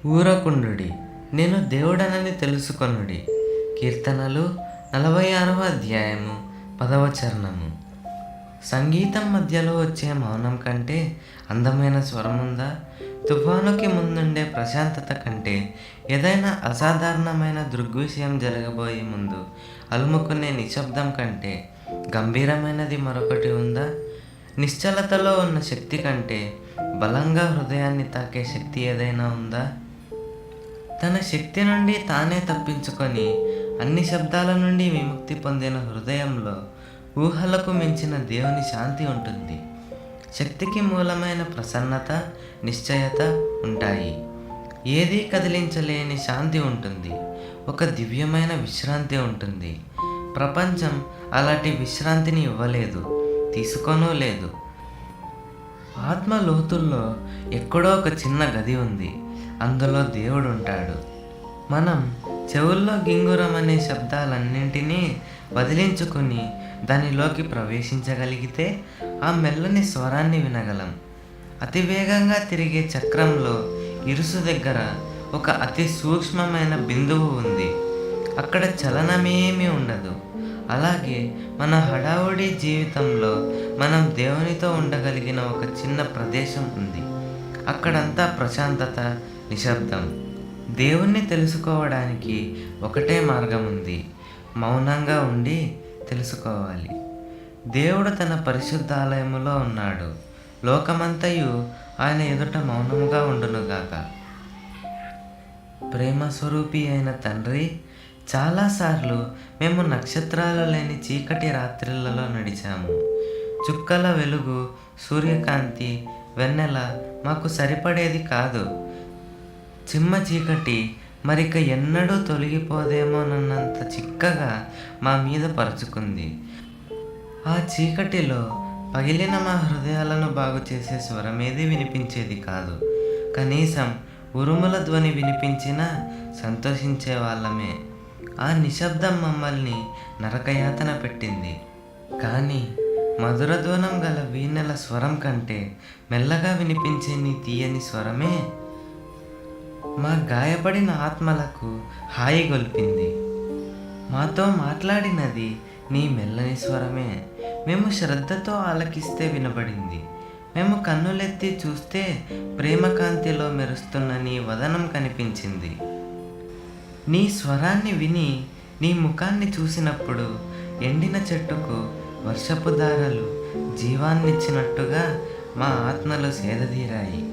ఊరకుండుడి, నేను దేవుడనని తెలుసుకొనుడి. కీర్తనలు 46వ అధ్యాయము 10వ చరణము. సంగీతం మధ్యలో వచ్చే మౌనం కంటే అందమైన స్వరముందా? తుఫానుకి ముందుండే ప్రశాంతత కంటే ఏదైనా అసాధారణమైన దృగ్విషయం జరగబోయే ముందు అలుముకునే నిశ్శబ్దం కంటే గంభీరమైనది మరొకటి ఉందా? నిశ్చలతలో ఉన్న శక్తి కంటే బలంగా హృదయాన్ని తాకే శక్తి ఏదైనా ఉందా? తన శక్తి నుండి తానే తప్పించుకొని అన్ని శబ్దాల నుండి విముక్తి పొందిన హృదయంలో ఊహలకు మించిన దేవుని శాంతి ఉంటుంది. శక్తికి మూలమైన ప్రసన్నత, నిశ్చయత ఉంటాయి. ఏదీ కదిలించలేని శాంతి ఉంటుంది. ఒక దివ్యమైన విశ్రాంతి ఉంటుంది. ప్రపంచం అలాంటి విశ్రాంతిని ఇవ్వలేదు, తీసుకోనూ లేదు. ఆత్మ లోతుల్లో ఎక్కడో ఒక చిన్న గది ఉంది. అందులో దేవుడు ఉంటాడు. మనం చెవుల్లో గింగురం అనే శబ్దాలన్నింటినీ వదిలించుకుని దానిలోకి ప్రవేశించగలిగితే ఆ మెల్లని స్వరాన్ని వినగలం. అతివేగంగా తిరిగే చక్రంలో ఇరుసు దగ్గర ఒక అతి సూక్ష్మమైన బిందువు ఉంది. అక్కడ చలనమేమీ ఉండదు. అలాగే మన హడావుడి జీవితంలో మనం దేవునితో ఉండగలిగిన ఒక చిన్న ప్రదేశం ఉంది. అక్కడంతా ప్రశాంతత, నిశ్శబ్దం. దేవుణ్ణి తెలుసుకోవడానికి ఒకటే మార్గం ఉంది. మౌనంగా ఉండి తెలుసుకోవాలి. దేవుడు తన పరిశుద్ధాలయములో ఉన్నాడు. లోకమంతయు ఆయన ఎదుట మౌనముగా ఉండునుగాక. ప్రేమ స్వరూపి అయిన తండ్రి, చాలాసార్లు మేము నక్షత్రాలు లేని చీకటి రాత్రిళ్లలో నడిచాము. చుక్కల వెలుగు, సూర్యకాంతి, వెన్నెల మాకు సరిపడేది కాదు. చిమ్మ చీకటి మరిక ఎన్నడూ తొలగిపోదేమోనన్నంత చిక్కగా మా మీద పరుచుకుంది. ఆ చీకటిలో పగిలిన మా హృదయాలను బాగు చేసే స్వరమేది వినిపించేది కాదు. కనీసం ఉరుముల ధ్వని వినిపించినా సంతోషించే వాళ్ళమే. ఆ నిశ్శబ్దం మమ్మల్ని నరకయాతన పెట్టింది. కానీ మధురధ్వనం గల వీణెల స్వరం కంటే మెల్లగా వినిపించే నీ తీయని స్వరమే మా గాయపడిన ఆత్మలకు హాయి గొల్పింది. మాతో మాట్లాడినది నీ మెల్లని స్వరమే. మేము శ్రద్ధతో ఆలకిస్తే వినబడింది. మేము కన్నులెత్తి చూస్తే ప్రేమకాంతిలో మెరుస్తున్న నీ వదనం కనిపించింది. నీ స్వరాన్ని విని నీ ముఖాన్ని చూసినప్పుడు ఎండిన చెట్టుకు వర్షపు దారలు జీవాన్నిచ్చినట్టుగా మా ఆత్మలు సేదదీరాయి.